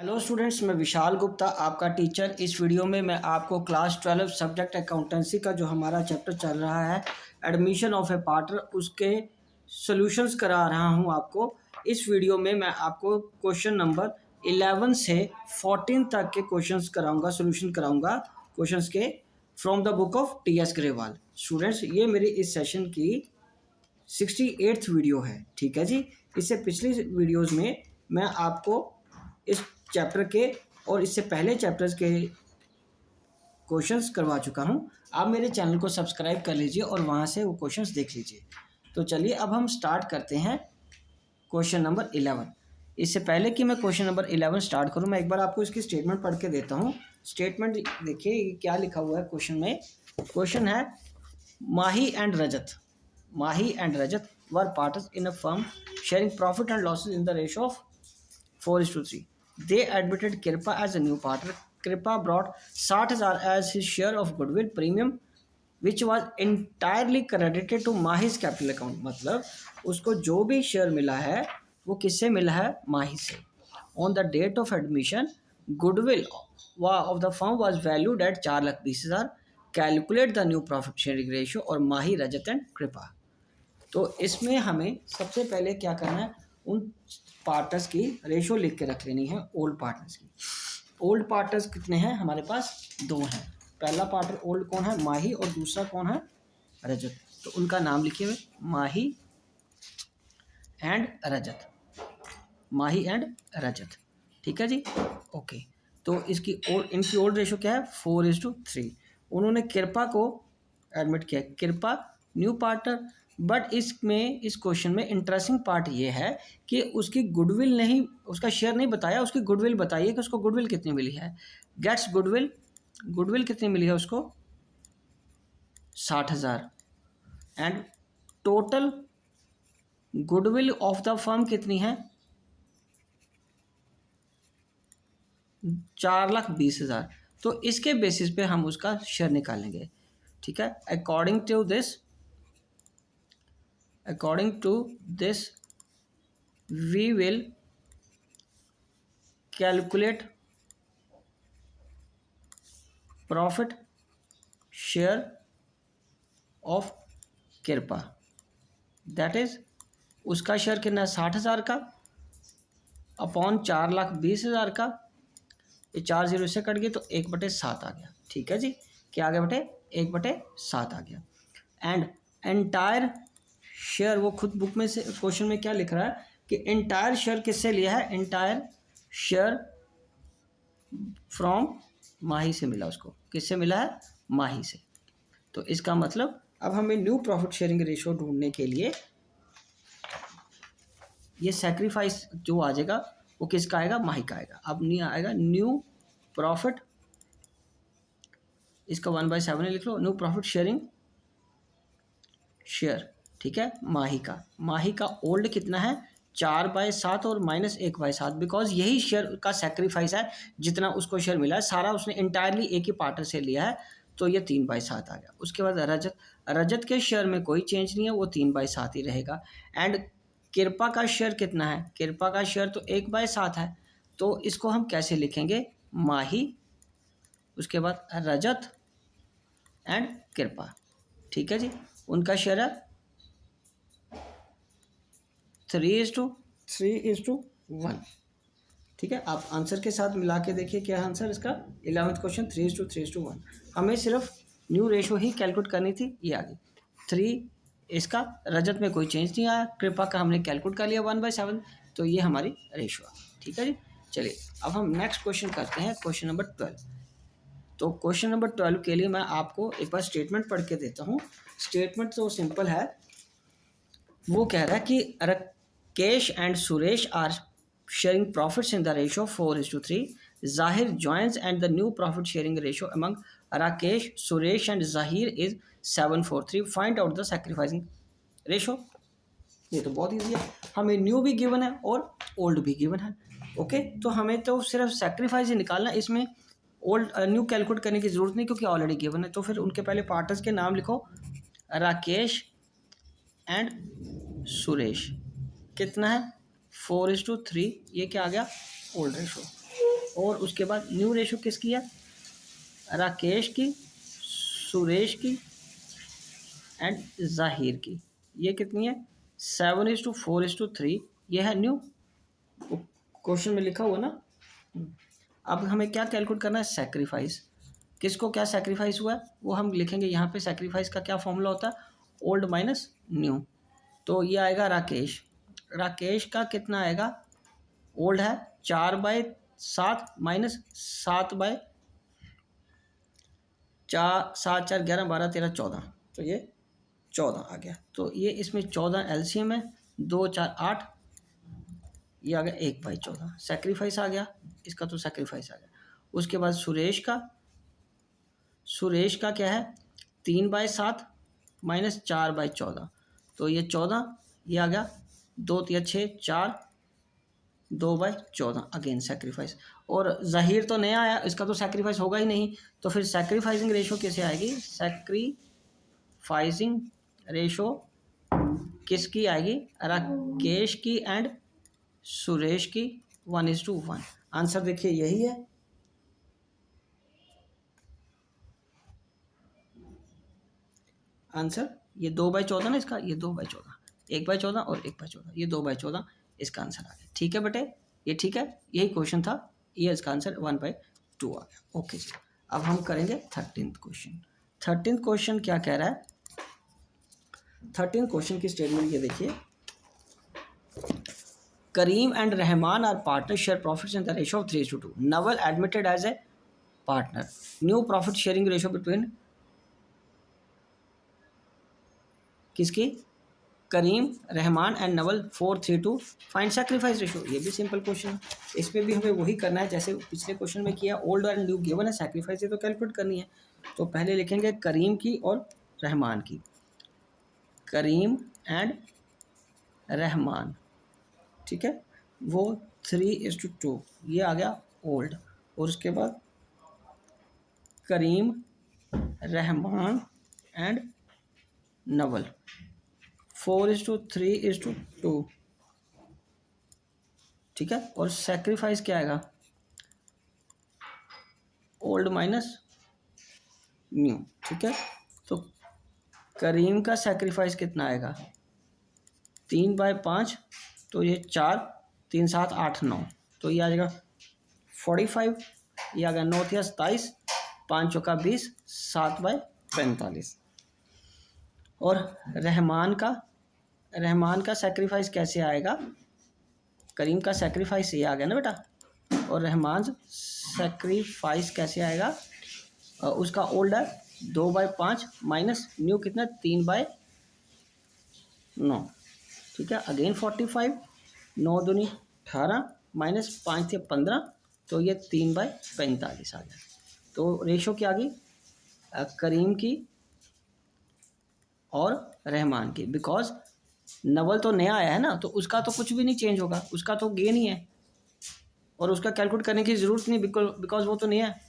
Hello students, मैं विशाल गुप्ता आपका teacher. इस वीडियो में मैं आपको क्लास 12 सब्जेक्ट अकाउंटेंसी का जो हमारा चैप्टर चल रहा है एडमिशन ऑफ ए पार्टनर, उसके सॉल्यूशंस करा रहा हूं आपको। इस वीडियो में मैं आपको क्वेश्चन नंबर 11 से 14 तक के क्वेश्चंस कराऊंगा, सॉल्यूशन कराऊंगा क्वेश्चंस के from the book of T.S.. Grewal. Students, ये मेरी इस सेशन की 68th वीडियो है, ठीक है जी। इससे पिछली वीडियोज़ में मैं आपको इस चैप्टर के और इससे पहले चैप्टर्स के क्वेश्चंस करवा चुका हूं। आप मेरे चैनल को सब्सक्राइब कर लीजिए और वहां से वो क्वेश्चंस देख लीजिए। तो चलिए अब हम स्टार्ट करते हैं क्वेश्चन नंबर 11। इससे पहले कि मैं क्वेश्चन नंबर 11 स्टार्ट करूं, मैं एक बार आपको इसकी स्टेटमेंट पढ़ के देता हूं। स्टेटमेंट देखिए क्या लिखा हुआ है क्वेश्चन में। क्वेश्चन है, Mahi and Rajat were partners in a firm sharing profit and losses in the ratio of 4:3. They admitted Kripa as a new partner. Kripa brought 60,000 as his share of goodwill premium, which was entirely credited to Mahi's capital account. मतलब उसको जो भी share मिला है वो किससे मिला है? माही से। On the date of admission, goodwill of the firm was valued at 4,20,000. Calculate the new profit sharing ratio और माही, रजत एंड कृपा। तो इसमें हमें सबसे पहले क्या करना है, उन पार्टनर्स की रेशो लिख के रख लेनी है। ओल्ड पार्टनर्स की, ओल्ड पार्टनर्स कितने हैं हमारे पास? 2 हैं। पहला पार्टनर ओल्ड कौन है? माही, और दूसरा कौन है? रजत। तो उनका नाम लिखिए हुए, माही एंड रजत, माही एंड रजत, ठीक है जी। ओके, तो इनकी ओल्ड रेशो क्या है? 4:3। उन्होंने कृपा को एडमिट किया, कृपा न्यू पार्टनर। बट इस क्वेश्चन में इंटरेस्टिंग पार्ट ये है कि उसकी गुडविल नहीं, उसका शेयर नहीं बताया, उसकी गुडविल बताइए कि उसको गुडविल कितनी मिली है। गेट्स गुडविल कितनी मिली है उसको? 60,000। And total goodwill of the firm कितनी है? 4,20,000। तो इसके बेसिस पे हम उसका शेयर निकालेंगे, ठीक है। According to this, we will calculate profit share of कृपा। दैट इज, उसका शेयर कितना है? 60,000 का अपॉन 4,20,000 का। ये 4 0 से कट गए तो 1/7 आ गया, ठीक है जी। क्या आ गया बेटे? 1/7 आ गया। एंड एंटायर शेयर, वो खुद बुक में से क्वेश्चन में क्या लिख रहा है कि एंटायर शेयर किससे लिया है? एंटायर शेयर फ्रॉम माही से मिला। उसको किससे मिला है? माही से। तो इसका मतलब अब हमें न्यू प्रॉफिट शेयरिंग रेशियो ढूंढने के लिए ये सैक्रिफाइस जो आ जाएगा वो किसका आएगा? माही का आएगा। अब नहीं आएगा न्यू प्रॉफिट, इसका 1/7 लिख लो। न्यू प्रॉफिट शेयरिंग शेयर, ठीक है, माही का ओल्ड कितना है? 4/7 और -1/7, बिकॉज यही शेयर का सेक्रीफाइस है। जितना उसको शेयर मिला है सारा उसने इंटायरली एक ही पार्टनर से लिया है, तो ये 3/7 आ गया। उसके बाद रजत के शेयर में कोई चेंज नहीं है, वो 3/7 ही रहेगा। एंड कृपा का शेयर कितना है? कृपा का शेयर तो 1/7 है, तो इसको हम कैसे लिखेंगे? माही, उसके बाद रजत एंड कृपा, ठीक है जी। उनका शेयर है 3:1, ठीक है। आप आंसर के साथ मिला के देखिए क्या आंसर इसका। 11th question 3:1। हमें सिर्फ न्यू रेशो ही कैलकुलेट करनी थी, ये आ गई 3। इसका रजत में कोई चेंज नहीं आया, कृपा का हमने कैलकुलेट कर लिया 1/7, तो ये हमारी रेशो, ठीक है जी। चलिए अब हम नेक्स्ट क्वेश्चन करते हैं, क्वेश्चन नंबर 12। तो क्वेश्चन नंबर 12 के लिए मैं आपको एक बार स्टेटमेंट पढ़ के देता हूँ। स्टेटमेंट तो सिंपल है। वो कह रहा है कि Rakesh and Suresh are sharing profits in the ratio 4:3. Zahir joins and the new profit sharing ratio among Rakesh, Suresh and Zahir is 7:3. Find out the sacrificing ratio. ये तो बहुत ईजी है, हमें न्यू भी गिवन है और ओल्ड भी गिवन है। ओके, तो हमें तो सिर्फ सेक्रीफाइस ही निकालना, इसमें ओल्ड न्यू कैलकुलेट करने की जरूरत नहीं क्योंकि ऑलरेडी गिवन है। तो फिर उनके पहले पार्टनर्स के नाम लिखो, राकेश एंड सुरेश। कितना है? 4:3। ये क्या आ गया? Old ratio. और उसके बाद न्यू रेशो किसकी है? राकेश की, सुरेश की एंड जाहिर की। ये कितनी है? 7:4:3। ये है न्यू, क्वेश्चन में लिखा हुआ ना। अब हमें क्या कैलकुलेट करना है? सेक्रीफाइस। किसको क्या सेक्रीफाइस हुआ है वो हम लिखेंगे यहाँ पे। सेक्रीफाइस का क्या फॉर्मूला होता है? Old minus new. तो ये आएगा राकेश। राकेश का कितना आएगा? ओल्ड है 4/7 माइनस 7/4, 7 4 11 12 13 14, तो ये 14 आ गया। तो ये इसमें 14 एलसीएम है, 2 4 8, ये आ गया 1/14। सेक्रीफाइस आ गया इसका, तो सेक्रीफाइस आ गया। उसके बाद सुरेश का क्या है? 3/7 माइनस 4/14, तो ये 14, ये आ गया 2 3 6 4, 2/14, अगेन सेक्रीफाइस। और ज़हीर तो नया आया, इसका तो सेक्रीफाइस होगा ही नहीं, तो फिर सेक्रीफाइसिंग रेशो कैसे आएगी? सेक्रीफाइसिंग रेशो किसकी आएगी? राकेश की एंड सुरेश की 1:1। आंसर देखिए यही है। आंसर ये 2/14 ना इसका, ये 2/14, 1/14 और 1/14, ये 2/14 इसका आंसर आ गया। ठीक है बेटे, ये ठीक है, यही क्वेश्चन था, ये इसका आंसर 1/2 आ गया। ओके जी, अब हम करेंगे 13th क्वेश्चन। 13th क्वेश्चन क्या कह रहा है? 13th क्वेश्चन की स्टेटमेंट ये देखिए, Kareem and Rahman are partners, share profits in the ratio of 3:2. Naval admitted as a partner. New profit sharing ratio between किसकी? Karim, Rahman and Naval 4:3:2. Find sacrifice ratio. ये भी सिंपल क्वेश्चन है, इसमें भी हमें वही करना है जैसे पिछले क्वेश्चन में किया। ओल्ड एंड न्यू गिवन है, सेक्रीफाइस ये तो कैलकुलेट करनी है। तो पहले लिखेंगे करीम की और रहमान की। करीम एंड रहमान, ठीक है, वो 3:2, ये आ गया ओल्ड। और उसके बाद करीम, रहमान एंड नवल 4:3:2, ठीक है। और सेक्रीफाइस क्या आएगा? ओल्ड माइनस न्यू, ठीक है। तो करीम का सेक्रीफाइस कितना आएगा? 3/5, तो ये 4, 3 7 8 9, तो ये आ जाएगा 45, ये आ गया 9 या 27, 5 चौका 20, 7/45। और रहमान का सेक्रीफाइस कैसे आएगा? करीम का सेक्रीफाइस ये आ गया ना बेटा, और रहमान सेक्रीफाइस कैसे आएगा? उसका ओल्ड है 2/5 माइनस न्यू कितना? 3/9, ठीक है। अगेन 45, 9 दूनी 18 माइनस 5 से 15, तो ये 3/45 आ गया। तो रेशो क्या आ गई? करीम की और रहमान की। बिकॉज नवल तो नया आया है ना, तो उसका तो कुछ भी नहीं चेंज होगा, उसका तो गेन ही है, और उसका कैलकुलेट करने की ज़रूरत नहीं, बिकॉज वो तो नहीं है।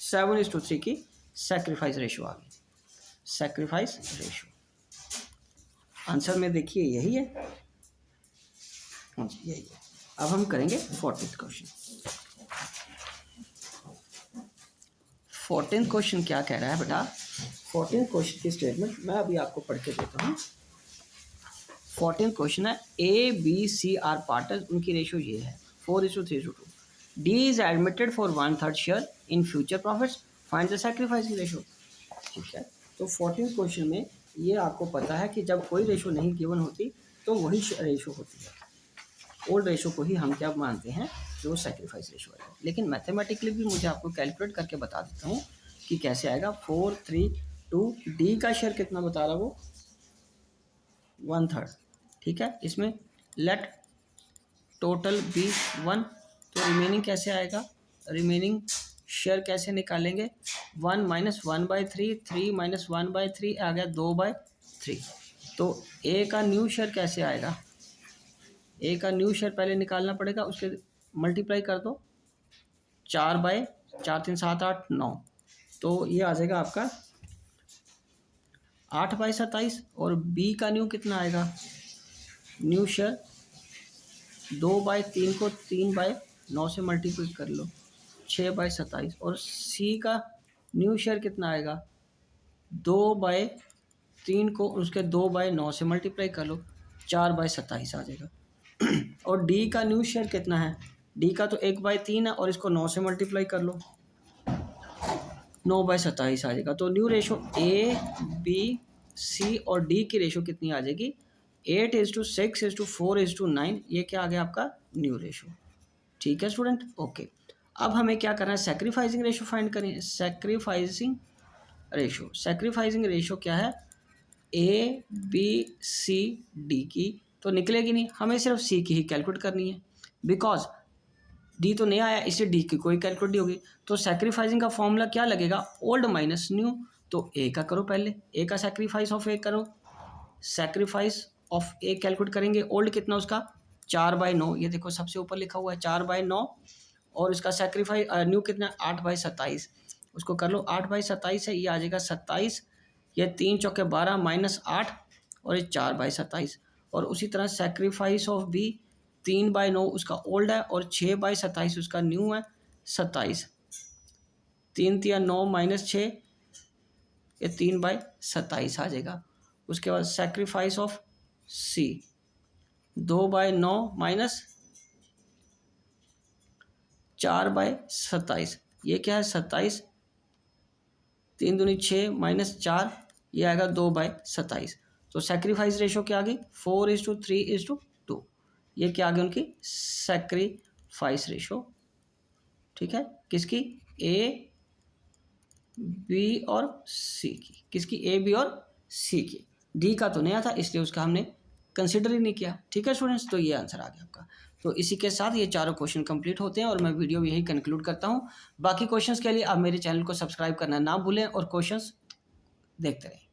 7:3 की सेक्रीफाइस रेशो आ गई। सेक्रीफाइस रेशो आंसर में देखिए यही है, यही है। अब हम करेंगे 14th क्वेश्चन। 14th क्वेश्चन क्या कह रहा है बेटा? 14th क्वेश्चन की स्टेटमेंट मैं अभी आपको पढ़ के देता हूँ। 14th क्वेश्चन है, A B C are partners, उनकी रेशो ये है 4:3:2। D is admitted for 1/3 share in future profits, find the sacrifice ratio, ठीक है। तो 14th क्वेश्चन में ये आपको पता है कि जब कोई रेशो नहीं गिवन होती तो वही रेशो होती है। ओल्ड रेशो को ही हम क्या मानते हैं? जो सेक्रीफाइस रेशो है। लेकिन मैथमेटिकली भी मुझे आपको कैलकुलेट करके बता देता हूँ कि कैसे आएगा। 4:3:2, डी का शेयर कितना बता रहा वो? 1/3, ठीक है। इसमें लेट टोटल बी 1, तो रिमेनिंग कैसे आएगा? रिमेनिंग शेयर कैसे निकालेंगे? 1 माइनस 1/3, 3 माइनस 1/3 आ गया 2/3। तो ए का न्यू शेयर कैसे आएगा? ए का न्यू शेयर पहले निकालना पड़ेगा, उसके मल्टीप्लाई कर दो, 4/4, 3 7 8 9, तो ये आ जाएगा आपका 8/27। और बी का न्यू कितना आएगा? न्यू शेयर 2/3 को 3/4 9 से मल्टीप्लाई कर लो 6/27 और सी का न्यू शेयर कितना आएगा 2/3 को उसके 2/9 से मल्टीप्लाई कर लो 4/27 आ जाएगा। और डी का न्यू शेयर कितना है डी का तो 1/3 है और इसको 9 से मल्टीप्लाई कर लो 9/27 आ जाएगा। तो new ratio A B C और डी की रेशो कितनी आ जाएगी 8:6:4:9 ये क्या आ गया आपका न्यू रेशो। ठीक है स्टूडेंट ओके। अब हमें क्या करना है सैक्रिफाइसिंग रेशो फाइंड करें। सैक्रिफाइसिंग रेशो क्या है ए बी सी डी की तो निकलेगी नहीं, हमें सिर्फ सी की ही कैलकुलेट करनी है बिकॉज डी तो नहीं आया इसलिए डी की कोई कैलकुलेट नहीं होगी। तो सैक्रिफाइसिंग का फॉर्मूला क्या लगेगा ओल्ड माइनस न्यू। तो ए का करो पहले ए का सैक्रिफाइस ऑफ ए करो सैक्रिफाइस ऑफ ए कैलकुलेट करेंगे ओल्ड कितना उसका 4/9 ये देखो सबसे ऊपर लिखा हुआ है 4/9 और इसका सैक्रिफाइस न्यू कितना 8/27 उसको कर लो 8/27 है ये आ जाएगा 27 ये 3 चौके 12 -8 और ये 4/27 और उसी तरह सैक्रिफाइस ऑफ बी 3/9 उसका ओल्ड है और 6/27 उसका न्यू है 27 3 3 9 -6 ये 3/27 आ जाएगा। उसके बाद सैक्रिफाइस ऑफ सी 2/9 माइनस 4/27 ये क्या है 27 3 दूनी 6 -4 ये आएगा 2/27। तो सैक्रिफाइस रेशो क्या आ गई 4:3:2 ये क्या आ गई उनकी सैक्रिफाइस रेशो। ठीक है किसकी ए बी और सी की किसकी ए बी और सी की डी का तो नया था इसलिए उसका हमने कंसिडर ही नहीं किया। ठीक है स्टूडेंट्स तो ये आंसर आ गया आपका। तो इसी के साथ ये चारों क्वेश्चन कंप्लीट होते हैं और मैं वीडियो यही कंक्लूड करता हूँ। बाकी क्वेश्चंस के लिए आप मेरे चैनल को सब्सक्राइब करना ना भूलें और क्वेश्चंस देखते रहें।